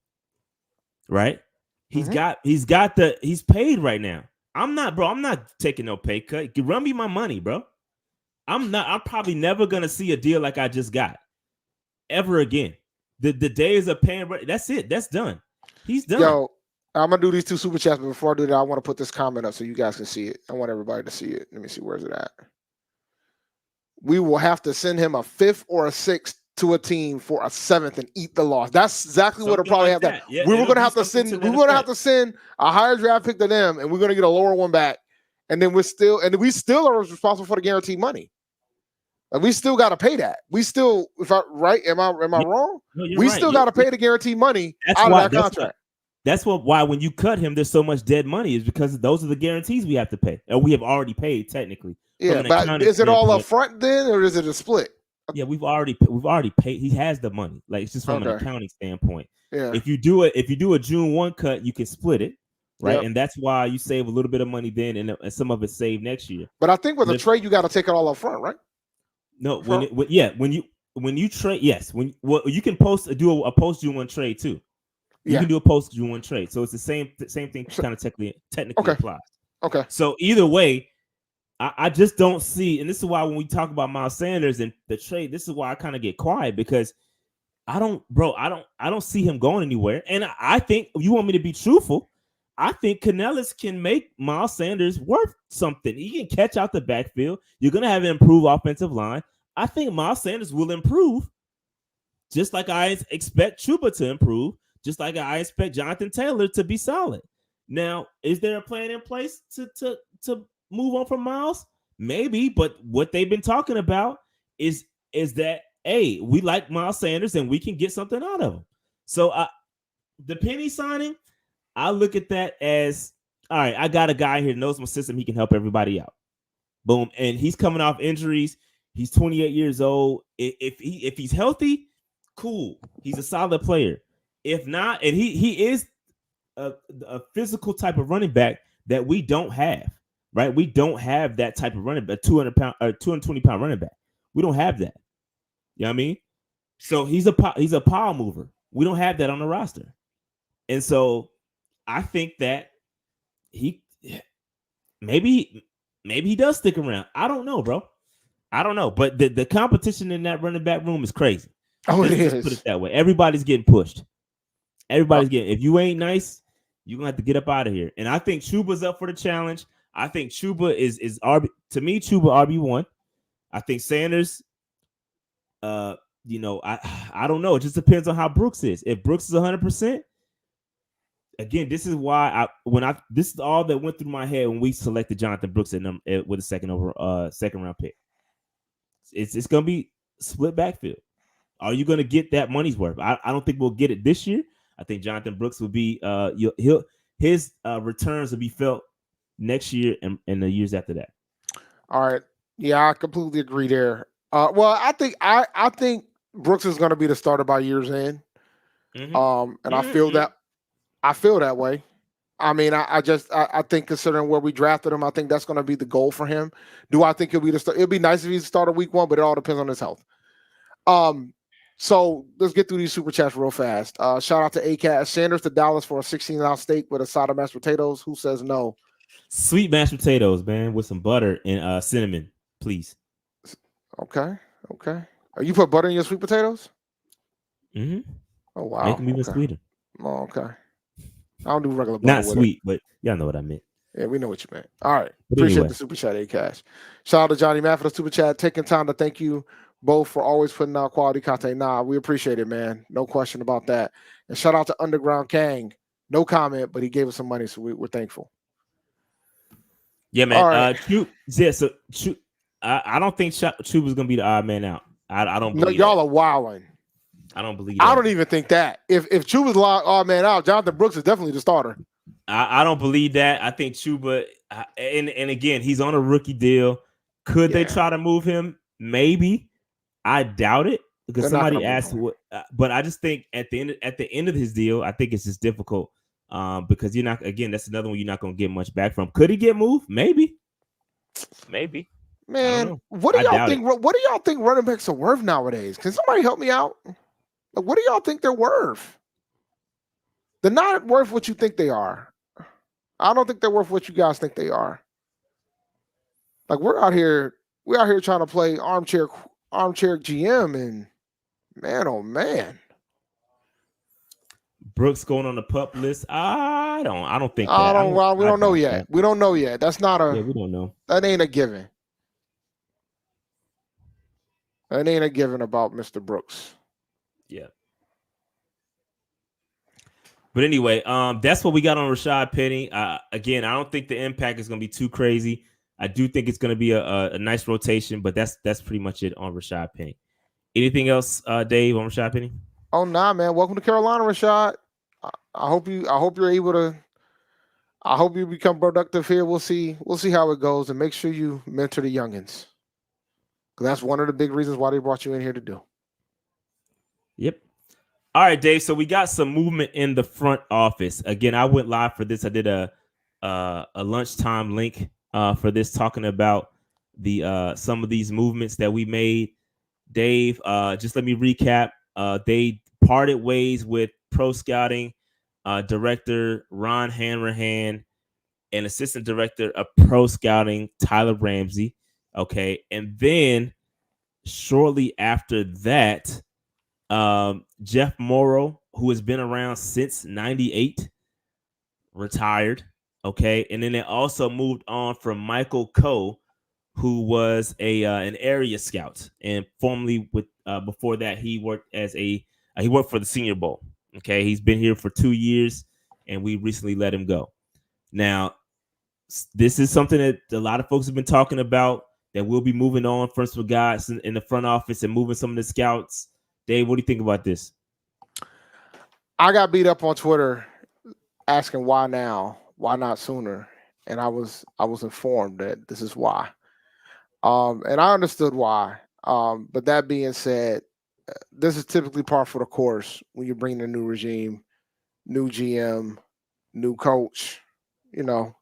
right? He's paid right now. I'm not taking no pay cut. Run me my money, bro. I'm probably never gonna see a deal like I just got ever again. The days of paying, that's it. That's done. He's done. Yo, I'm gonna do these 2 super chats, but before I do that, I want to put this comment up so you guys can see it. I want everybody to see it. Let me see, where's it at? We will have to send him a 5th or a 6th to a team for a 7th and eat the loss. That's exactly what it'll probably have that. Yeah, we were gonna have to send a higher draft pick to them, and we're gonna get a lower one back, and then we still are responsible for the guaranteed money. And we still got to pay that. We still, am I wrong? No, we still got to pay the guaranteed money out of that contract. That's why when you cut him, there's so much dead money, is because those are the guarantees we have to pay, and we have already paid technically. Yeah, but is it all up front then, or is it a split? Yeah, we've already paid. He has the money. Like, it's just from an accounting standpoint. Yeah. If you do a June 1 cut, you can split it, right? Yep. And that's why you save a little bit of money then, and some of it saved next year. But I think with a trade, you got to take it all up front, right? No, when you trade, yes, you can do a post June 1 trade too. You can do a post June 1 trade, so it's the same thing. Kind of technically applies. Okay. So either way, I just don't see, and this is why when we talk about Miles Sanders and the trade, this is why I kind of get quiet, because I don't see him going anywhere. And I think, you want me to be truthful, I think Canellis can make Miles Sanders worth something. He can catch out the backfield. You're going to have an improved offensive line. I think Miles Sanders will improve, just like I expect Chuba to improve, just like I expect Jonathan Taylor to be solid. Now, is there a plan in place to move on from Miles? Maybe, but what they've been talking about is that, hey, we like Miles Sanders and we can get something out of him. So the Penny signing, I look at that as, all right, I got a guy here who knows my system. He can help everybody out. Boom. And he's coming off injuries. He's 28 years old. If he's healthy, cool. He's a solid player. If not, and he is a physical type of running back that we don't have, right? We don't have that type of running back, 220-pound running back. We don't have that. You know what I mean? So he's a power mover. We don't have that on the roster. And so I think that maybe he does stick around. I don't know, bro. I don't know. But the competition in that running back room is crazy. Oh, it is. Put it that way. Everybody's getting pushed. If you ain't nice, you're going to have to get up out of here. And I think Chuba's up for the challenge. I think Chuba is RB to me. Chuba RB1. I think Sanders. I don't know. It just depends on how Brooks is. If Brooks is 100%, again, this is why this is all that went through my head when we selected Jonathan Brooks with a second round pick. It's gonna be split backfield. Are you gonna get that money's worth? I don't think we'll get it this year. I think Jonathan Brooks will be his returns will be felt next year and the years after that. All right. Yeah, I completely agree there. Well, I think Brooks is going to be the starter by year's end. Mm-hmm. And I feel that way. I mean, I think considering where we drafted him, I think that's going to be the goal for him. Do I think he'll be the start? It'd be nice if he's the starter week 1, but it all depends on his health. So let's get through these super chats real fast. Shout out to ACAT Sanders to Dallas for a 16-ounce steak with a side of mashed potatoes. Who says no? Sweet mashed potatoes, man, with some butter and cinnamon, please. Okay. You put butter in your sweet potatoes? Mm-hmm. Oh wow. Make them even sweeter. Oh, okay. I don't do regular butter. Not sweet, but y'all know what I meant. Yeah, we know what you meant. All right. Appreciate the super chat, A-Cash. Shout out to Johnny Matt for the super chat. Taking time to thank you both for always putting out quality content. Nah, we appreciate it, man. No question about that. And shout out to Underground Kang. No comment, but he gave us some money, so we're thankful. Yeah, man. Right. I don't think Chuba was gonna be the odd man out. I don't believe y'all are wilding. I don't believe I don't even think that. If Chuba's the odd man out, Jonathan Brooks is definitely the starter. I don't believe that. I think Chuba and again, he's on a rookie deal. Could they try to move him? Maybe. I doubt it because somebody asked what, but I just think at the end of his deal, I think it's just difficult because you're not, again, that's another one you're not going to get much back from. Could he get moved? Maybe. Man, what do y'all think? What do y'all think running backs are worth nowadays? Can somebody help me out? Like, what do y'all think they're worth? They're not worth what you think they are. I don't think they're worth what you guys think they are. Like we're out here trying to play armchair GM, and man, oh man, Brooks going on the pup list. I don't think. We don't know yet. We don't know yet. That's not a. Yeah, we don't know. That ain't a given. That ain't a given about Mr. Brooks. Yeah. But anyway, that's what we got on Rashaad Penny. Again, I don't think the impact is going to be too crazy. I do think it's going to be a nice rotation, but that's pretty much it on Rashaad Penny. Anything else, Dave, on Rashaad Penny? Oh nah, man. Welcome to Carolina, Rashaad. I hope you're able to. I hope you become productive here. We'll see how it goes, and make sure you mentor the youngins, because that's one of the big reasons why they brought you in here to do. Yep. All right, Dave. So we got some movement in the front office. Again, I went live for this. I did a lunchtime link for this, talking about the some of these movements that we made. Dave, just let me recap. They parted ways with pro scouting director Ron Hanrahan and assistant director of pro scouting Tyler Ramsey. Okay, and then shortly after that, Jeff Morrow, who has been around since '98, retired. Okay, and then they also moved on from Michael Coe, who was an area scout, and formerly with before that he worked he worked for the Senior Bowl. Okay, he's been here for 2 years, and we recently let him go. Now, this is something that a lot of folks have been talking about, that we'll be moving on first for guys in the front office and moving some of the scouts. Dave, what do you think about this? I got beat up on Twitter asking why now, why not sooner, and I was informed that this is why. And I understood why. But that being said, this is typically par for the course when you bring in a new regime, new GM, new coach. You know,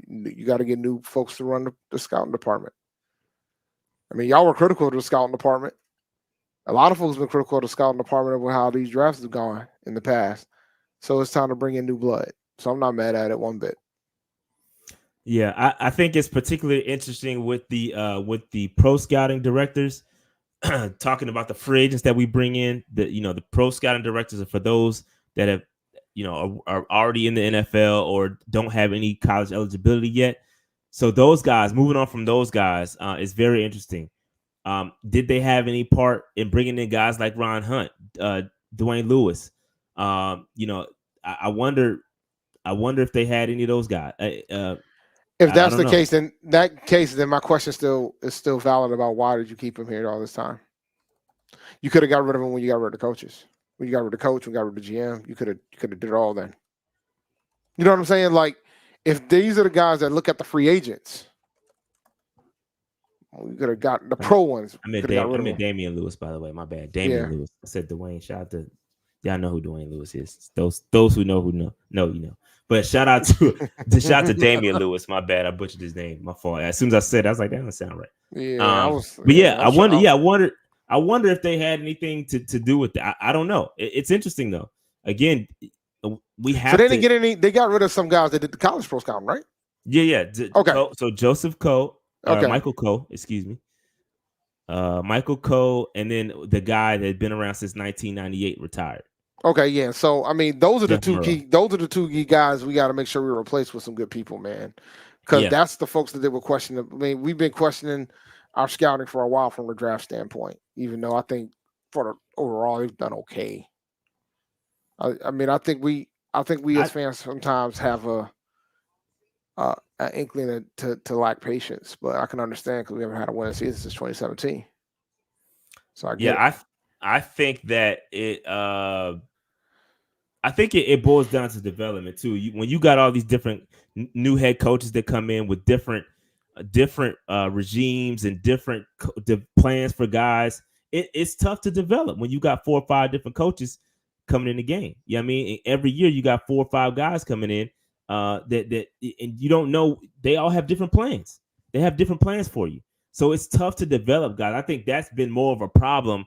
you got to get new folks to run the scouting department. I mean, y'all were critical of the scouting department. A lot of folks have been critical of the scouting department of how these drafts have gone in the past. So it's time to bring in new blood. So I'm not mad at it one bit. Yeah, I think it's particularly interesting with the pro scouting directors talking about the free agents that we bring in. The pro scouting directors are for those that have, are already in the NFL or don't have any college eligibility yet. So those guys, moving on from those guys, is very interesting. Did they have any part in bringing in guys like Ron Hunt, Dwayne Lewis? I wonder if they had any of those guys. If I that's don't the know. case, then my question is still valid about why did you keep him here all this time? You could have got rid of him when you got rid of the coaches. When you got rid of the coach, when you got rid of the GM, you could have did it all then. You know what I'm saying? Like, if these are the guys that look at the free agents, we could have got the pro ones. I meant Damian Lewis, by the way. My bad. Damian Lewis. I said Dwayne. Shout out to y'all know who Dwayne Lewis is. Those who know you know. But shout out to Damian Lewis. My bad. I butchered his name. My fault. As soon as I said it, I was like, that doesn't sound right. Yeah. I wonder if they had anything to do with that. I don't know. It's interesting though. Again, we have. So they didn't get any. They got rid of some guys that did the college pro scouting, right? Yeah. Okay. So Joseph Coe. Okay. Michael Coe. Excuse me. Michael Coe, and then the guy that had been around since 1998 retired. Okay, yeah. So I mean, those are the two key. Those are the two key guys we got to make sure we replace with some good people, man. Because that's the folks that they were questioning. I mean, we've been questioning our scouting for a while from the draft standpoint. Even though I think for the overall they've done okay. I mean, I think we as fans sometimes have an inkling to lack patience, but I can understand because we haven't had a winning season since 2017. So I think that it boils down to development too. When you got all these different new head coaches that come in with different regimes and different plans for guys, it's tough to develop when you got 4 or 5 different coaches coming in the game. You know what I mean? Every year you got 4 or 5 guys coming in that and you don't know, they all have different plans. They have different plans for you. So it's tough to develop guys. I think that's been more of a problem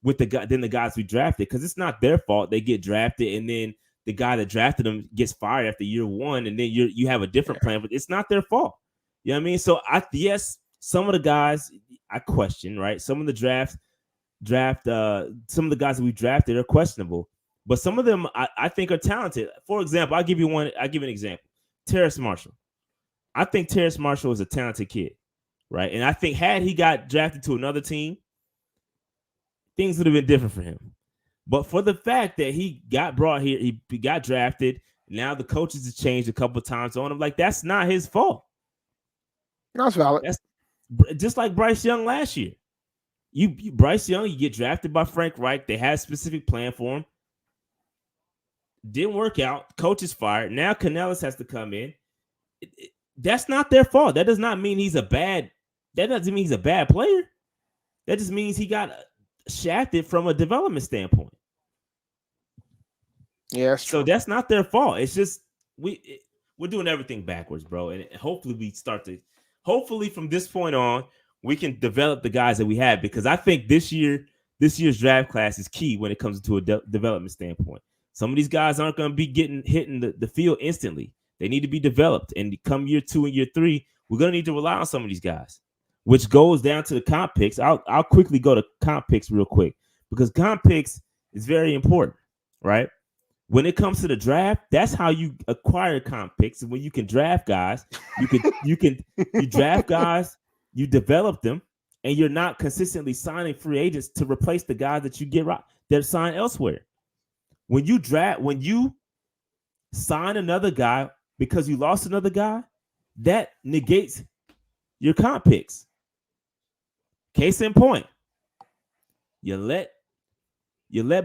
with the guys we drafted, because it's not their fault. They get drafted and then the guy that drafted them gets fired after year 1, and then you have a different plan, but it's not their fault. You know what I mean? So some of the guys I question, right? Some of the some of the guys that we drafted are questionable, but some of them I think are talented. For example, I'll give you an example. Terrace Marshall. I think Terrace Marshall is a talented kid, right? And I think had he got drafted to another team, things would have been different for him. But for the fact that he got brought here, he got drafted, now the coaches have changed a couple of times on him. Like, that's not his fault. That's valid. That's just like Bryce Young last year. Bryce Young, you get drafted by Frank Reich. They had a specific plan for him. Didn't work out. Coach is fired. Now Canellis has to come in. That's not their fault. That does not mean he's a bad. That doesn't mean he's a bad player. That just means he got shafted from a development standpoint. Yeah. So that's not their fault. It's just we're doing everything backwards, bro. And hopefully hopefully from this point on, we can develop the guys that we have, because I think this year's draft class is key when it comes to a development standpoint. Some of these guys aren't going to be hitting the field instantly. They need to be developed. And come year 2 and year 3, we're going to need to rely on some of these guys, which goes down to the comp picks. I'll quickly go to comp picks real quick, because comp picks is very important, right? When it comes to the draft, that's how you acquire comp picks. When you can draft guys, you draft guys, you develop them, and you're not consistently signing free agents to replace the guys that you get that sign elsewhere. When you sign another guy because you lost another guy, that negates your comp picks. Case in point, you let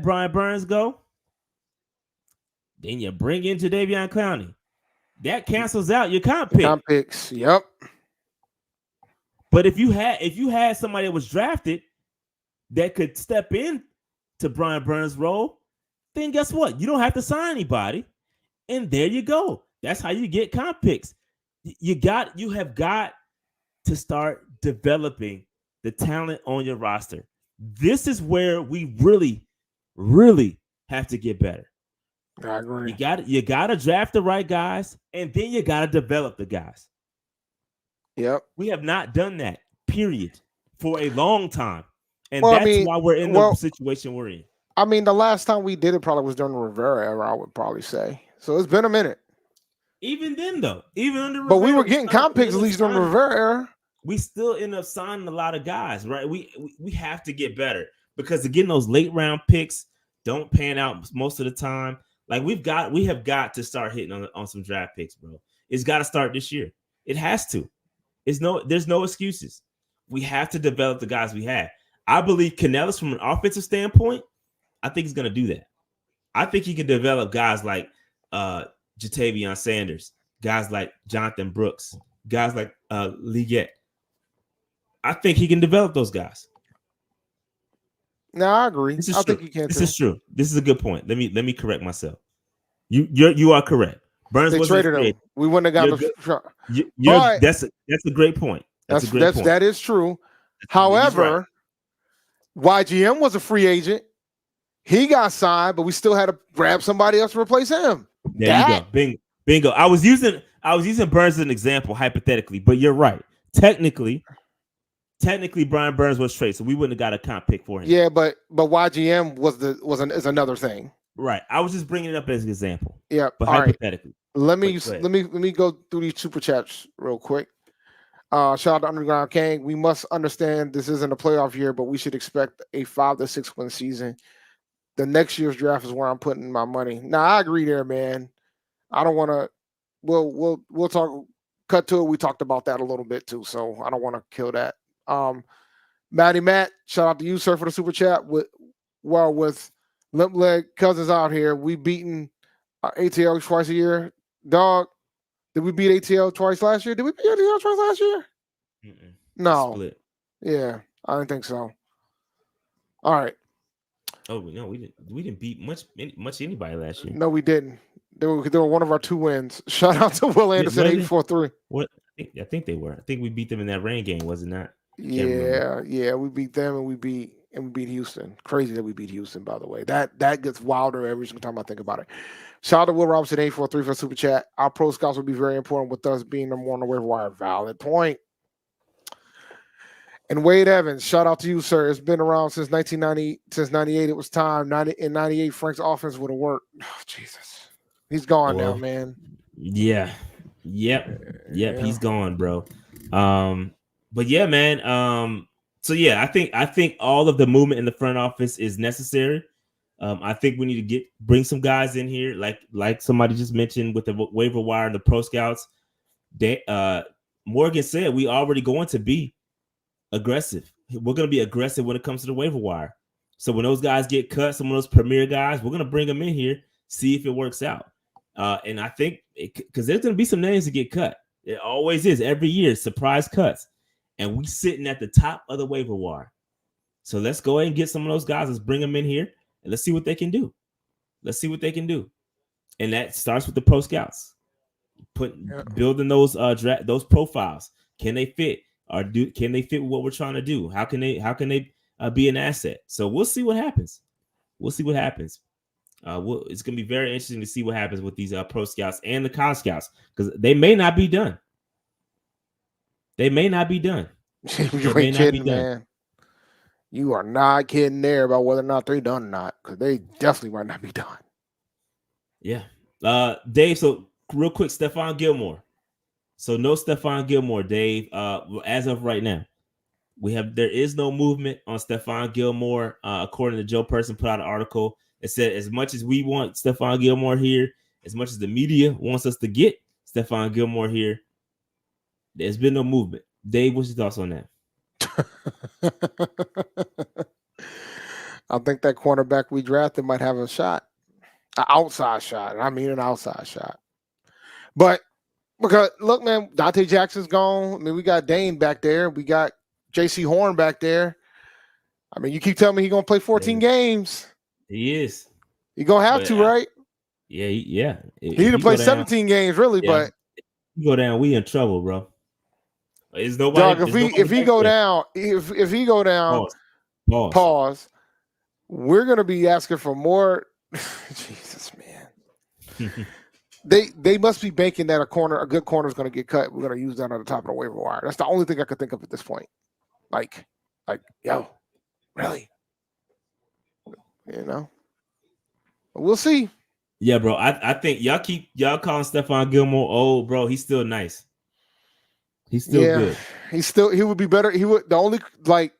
Brian Burns go, then you bring in Jadeveon Clowney. That cancels out your comp pick. Comp picks, yep. But if you had somebody that was drafted that could step in to Brian Burns' role, then guess what? You don't have to sign anybody, and there you go. That's how you get comp picks. You have got to start developing the talent on your roster. This is where we really, really have to get better. I agree. You gotta draft the right guys, and then you gotta develop the guys. Yep. We have not done that, period, for a long time. And that's why we're in the situation we're in. I mean, the last time we did it probably was during the Rivera era, I would probably say. So it's been a minute. Even then, though, even under But we Rivera, were getting comp picks at least during the Rivera era. We still end up signing a lot of guys, right? We have to get better because again, those late round picks don't pan out most of the time. Like we have got to start hitting on some draft picks, bro. It's got to start this year. It has to. There's no excuses. We have to develop the guys we have. I believe Canellis, from an offensive standpoint, I think he's going to do that. I think he can develop guys like Jatavion Sanders, guys like Jonathan Brooks, guys like Liggett. I think he can develop those guys. No, I agree. I think he can. This is true. This is a good point. Let me correct myself. You are correct. Burns they traded him. We wouldn't have gotten that's a great point. That's a great point. That is true. However, right. YGM was a free agent. He got signed, but we still had to grab somebody else to replace him. There you go. Bingo. I was using Burns as an example hypothetically, but you're right. Technically, Brian Burns was traded, so we wouldn't have got a comp pick for him. Yeah, but YGM is another thing. Right. I was just bringing it up as an example. Yeah, but hypothetically. Right. Let me go through these super chats real quick. Shout out to Underground King. We must understand this isn't a playoff year, but we should expect a 5 to 6 win season. The next year's draft is where I'm putting my money. Now I agree there, man. I don't want to. We'll talk. Cut to it. We talked about that a little bit too, so I don't want to kill that. Matty Matt, shout out to you, sir, for the super chat. With Limp Leg Cousins out here, we beaten ATL twice a year. Dog, did we beat ATL twice last year? Did we beat ATL twice last year? Mm-mm. No. Split. Yeah, I didn't think so. All right. Oh no, we didn't beat much anybody last year. No, we didn't. They were one of our 2 wins. Shout out to Will Anderson, 843. What? I think they were. I think we beat them in that rain game, was it not? Yeah, we beat them and we beat Houston. Crazy that we beat Houston, by the way. That gets wilder every single time I think about it. Shout out to Will Robinson, 843 for super chat. Our pro scouts will be very important with us being number one on the waiver wire. Valid point. And Wade Evans, shout out to you, sir. It's been around since 1990, since 98. It was time. In 98, Frank's offense would have worked. Oh, Jesus. He's gone now, man. Yeah. Yep. He's gone, bro. But yeah, man. So yeah, I think all of the movement in the front office is necessary. I think we need to bring some guys in here, like somebody just mentioned with the waiver wire and the pro scouts. Morgan said we already going to be aggressive. We're going to be aggressive when it comes to the waiver wire. So when those guys get cut, some of those premier guys, we're going to bring them in here, see if it works out. And I think because there's going to be some names to get cut. It always is every year, surprise cuts. And we sitting at the top of the waiver wire. So let's go ahead and get some of those guys. Let's bring them in here and let's see what they can do. And that starts with the pro scouts. Building those profiles. Can they fit? Can they fit what we're trying to do? How can they be an asset? So we'll see what happens. It's going to be very interesting to see what happens with these pro scouts and the college scouts because they may not be done. You ain't kidding, man. You are not kidding there about whether or not they're done or not because they definitely might not be done. Yeah. Dave, so real quick, Stephon Gilmore. So no Stephon Gilmore, Dave. As of right now, there is no movement on Stephon Gilmore. According to Joe Person, put out an article. It said as much as we want Stephon Gilmore here, as much as the media wants us to get Stephon Gilmore here, there's been no movement. Dave, what's your thoughts on that? I think that cornerback we drafted might have a shot, an outside shot. I mean, an outside shot. But because look, man, Dante Jackson's gone. I mean, we got Dane back there. We got J.C. Horn back there. I mean, you keep telling me he's gonna play 14 games. He is. You're gonna have to, right? Yeah. He need to play 17 games, really, but you go down, we in trouble, bro. Is nobody? Dog, if he go down, pause. We're gonna be asking for more. Jesus, man. They must be banking that a good corner is gonna get cut. We're gonna use that on the top of the waiver wire. That's the only thing I could think of at this point. Like, yo, really? You know, we'll see. Yeah, bro. I think y'all calling Stephon Gilmore old, bro. He's still nice. He's still Yeah, good. he would be better. He would the only like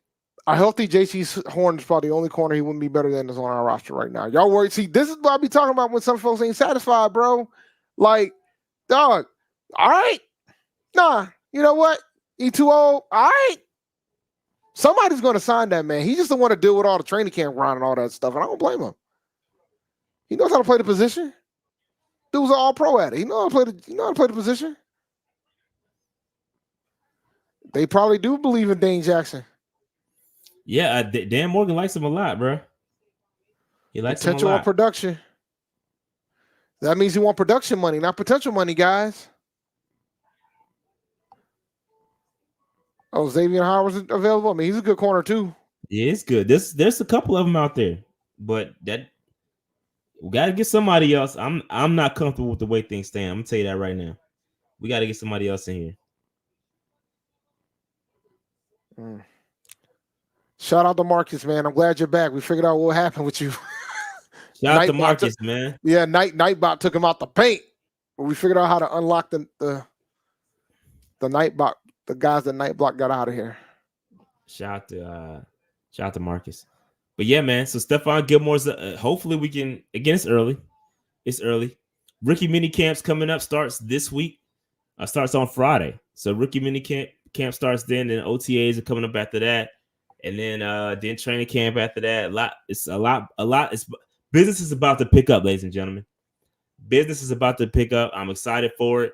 a healthy JC Horn is probably the only corner he wouldn't be better than is on our roster right now. Y'all worried? See, this is what I be talking about when some folks ain't satisfied, bro. Like, dog. All right, nah. You know what? He too old. All right. Somebody's going to sign that man. He just don't want to deal with all the training camp grind and all that stuff, and I don't blame him. He knows how to play the position. Dude's an all-pro at it. He knows how to play the position. They probably do believe in Dane Jackson. Yeah, Dan Morgan likes him a lot, bro. He likes potential him a or lot. production. That means you want production money, not potential money, guys. Oh, Xavier Howard's available. I mean, he's a good corner too. Yeah, it's good. There's a couple of them out there, but that we got to get somebody else. I'm not comfortable with the way things stand. I'm gonna tell you that right now. We got to get somebody else in here. Shout out to Marcus, man. I'm glad you're back. We figured out what happened with you. Shout out to Marcus, man. Yeah, Nightbot took him out the paint. But we figured out how to unlock the Nightbot. The guys that Nightblock got out of here. Shout out to Marcus. But yeah, man. So Stephon Gilmore's hopefully we can again. It's early. Rookie mini camps coming up starts this week. Starts on Friday. So rookie mini camp starts then. Then OTAs are coming up after that, and then training camp after that. A lot. It's business is about to pick up, ladies and gentlemen. Business is about to pick up. I'm excited for it.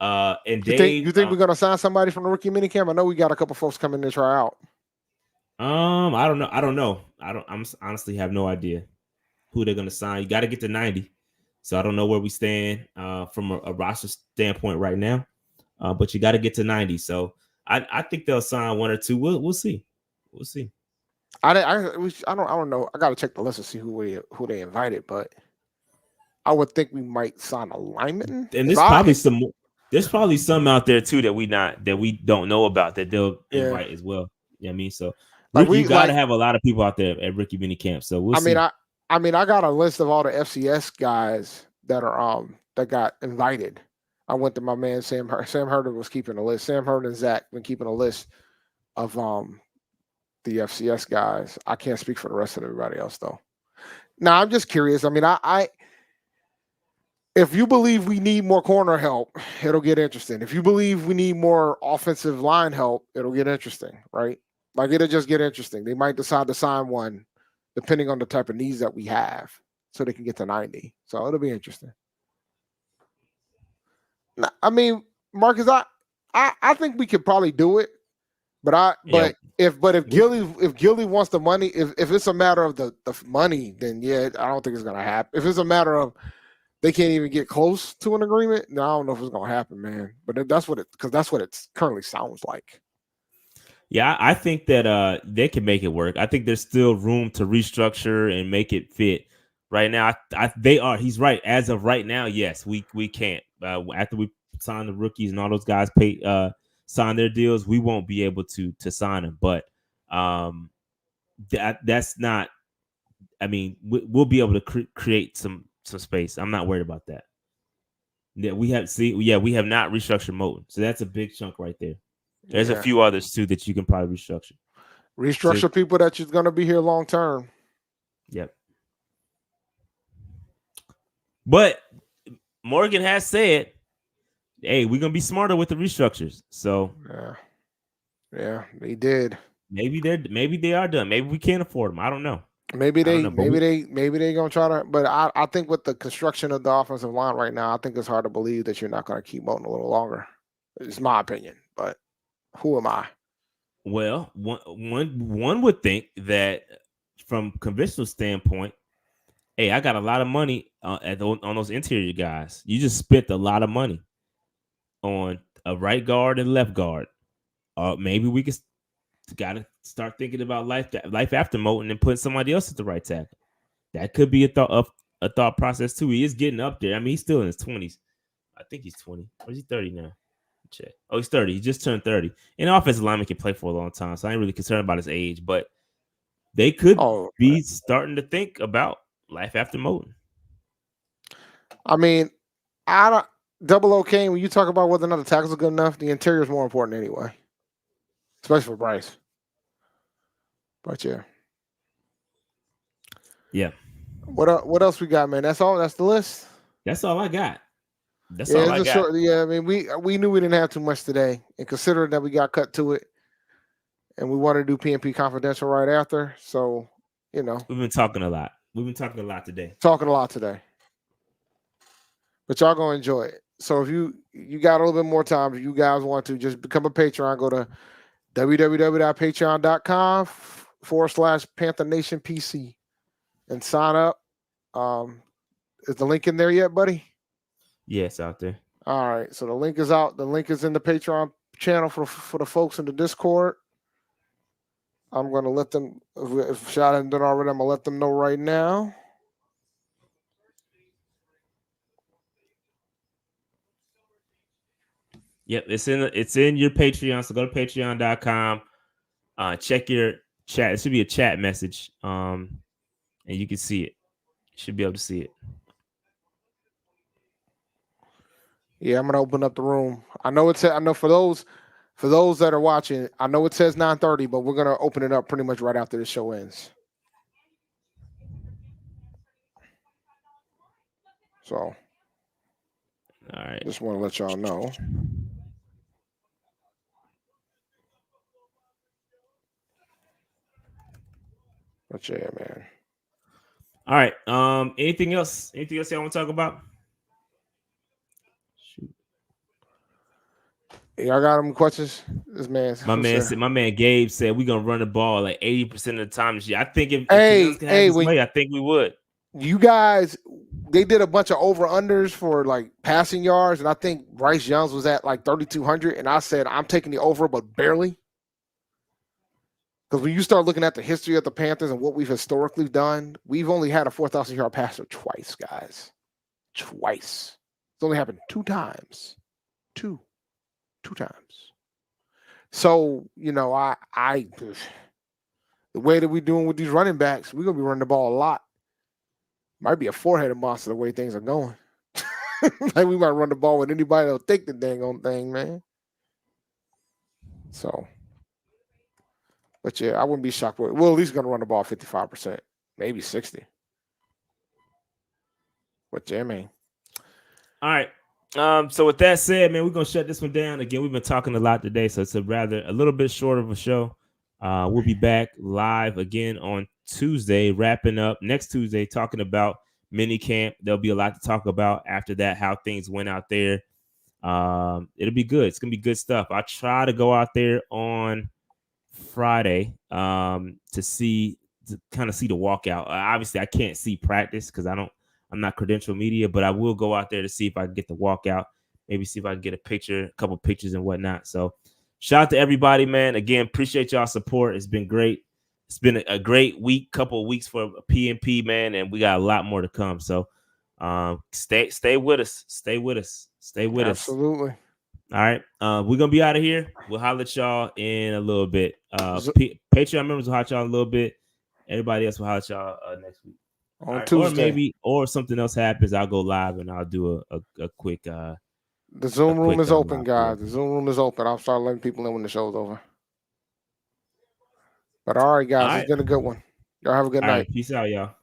And Dave, you think we're gonna sign somebody from the rookie minicamp? I know we got a couple folks coming to try out. I don't know. I'm honestly have no idea who they're gonna sign. You got to get to 90, so I don't know where we stand from a roster standpoint right now. But you got to get to 90, so I think they'll sign one or two. We'll see. I don't know. I got to check the list to see who they invited, but I would think we might sign a lineman. And there's probably some out there too that we don't know about that they'll invite as well. You know what I mean? So you got to have a lot of people out there at rookie mini camp. So we'll see. I mean, I got a list of all the FCS guys that are that got invited. I went to my man Sam Herder was keeping a list. Sam Herder and Zach been keeping a list of the FCS guys. I can't speak for the rest of everybody else though. Now I'm just curious. I mean, I if you believe we need more corner help, it'll get interesting. If you believe we need more offensive line help, it'll get interesting, right? Like it'll just get interesting. They might decide to sign one depending on the type of needs that we have so they can get to 90. So it'll be interesting. I mean, Marcus, I think we could probably do it, if Gilly wants the money, if it's a matter of the money, then yeah, I don't think it's gonna happen. If it's a matter of they can't even get close to an agreement, no, I don't know if it's gonna happen, man. But that's what it currently sounds like. Yeah, I think that they can make it work. I think there's still room to restructure and make it fit. Right now, they are. He's right. As of right now, yes, we can't. After we sign the rookies and all those guys sign their deals, we won't be able to sign them. But that's not. I mean, we'll be able to create some space. I'm not worried about that. Yeah, we have not restructured Moten, so that's a big chunk right there. There's a few others too that you can probably restructure. Restructure people that you're going to be here long term. Yep. But Morgan has said, "Hey, we're gonna be smarter with the restructures." So yeah, they did. Maybe they are done. Maybe we can't afford them. I don't know. Maybe they gonna try to. But I think with the construction of the offensive line right now, I think it's hard to believe that you're not going to keep Moten a little longer. It's my opinion, but who am I? Well, one would think that from conventional standpoint, hey, I got a lot of money on those interior guys. You just spent a lot of money on a right guard and left guard. Maybe we got to start thinking about life after Moten and putting somebody else at the right tackle. That could be a thought process too. He is getting up there. I mean, he's still in his 20s. I think he's 20. Or is he 30 now? Check. Oh, he's 30. He just turned 30. And offensive lineman can play for a long time, so I ain't really concerned about his age. But they could be starting to think about life after Moten. I mean, I don't. Double OK. When you talk about whether or not the tackles are good enough, the interior is more important anyway, especially for Bryce. But yeah. Yeah. What else we got, man? That's all. That's the list. That's all I got. That's yeah, all I got. Short, yeah, I mean, we knew we didn't have too much today, and considering that we got cut to it, and we wanted to do PNP Confidential right after, so we've been talking a lot. We've been talking a lot today. Talking a lot today, but y'all gonna enjoy it. So if you got a little bit more time, if you guys want to just become a Patreon, go to www.patreon.com/Panther Nation PC and sign up. Is the link in there yet, buddy? Yes, out there. All right, so the link is out. The link is in the Patreon channel for the folks in the Discord. I'm gonna let them. If Shad hasn't done already, I'm gonna let them know right now. Yep, it's in your Patreon. So go to patreon.com. Check your chat. It should be a chat message. And you can see it. You should be able to see it. Yeah, I'm gonna open up the room. I know for those that are watching, I know it says 9:30, but we're gonna open it up pretty much right after the show ends. So, all right. Just want to let y'all know. But yeah, man. All right. Anything else? Anything else y'all want to talk about? Shoot. Y'all got them questions? This man. My man Gabe said we're gonna run the ball like 80% of the time this year. I think if I think we would. You guys, they did a bunch of over-unders for like passing yards, and I think Bryce Young's was at like 3,200, and I said I'm taking the over, but barely. Because when you start looking at the history of the Panthers and what we've historically done, we've only had a 4,000-yard passer twice, guys. Twice. It's only happened 2 times. Two times. So, I the way that we're doing with these running backs, we're going to be running the ball a lot. Might be a 4-headed monster the way things are going. Like we might run the ball with anybody that'll take the dang on thing, man. So, but yeah, I wouldn't be shocked. We're at least going to run the ball 55%, maybe 60. But yeah, man. All right. So with that said, man, we're gonna shut this one down. Again, we've been talking a lot today, so it's a little bit short of a show. We'll be back live again on Tuesday, wrapping up next Tuesday, talking about mini camp. There'll be a lot to talk about after that, how things went out there. It'll be good. It's gonna be good stuff. I try to go out there on Friday to kind of see the walkout. Obviously, I can't see practice because I'm not credential media, but I will go out there to see if I can get the walkout, maybe see if I can get a couple pictures and whatnot. So shout out to everybody, man. Again, appreciate y'all support. It's been great. It's been a great couple of weeks for PNP, man, and we got a lot more to come. So stay with us. Stay with us. Absolutely. All right. We're going to be out of here. We'll holler at y'all in a little bit. Patreon members will holler at y'all in a little bit. Everybody else will holler at y'all next week. On Tuesday. Or something else happens, I'll go live and I'll do a quick. The Zoom room is open, guys. The Zoom room is open. I'll start letting people in when the show's over. But all right, guys, It's been a good one. Y'all have a good night. Peace out, y'all.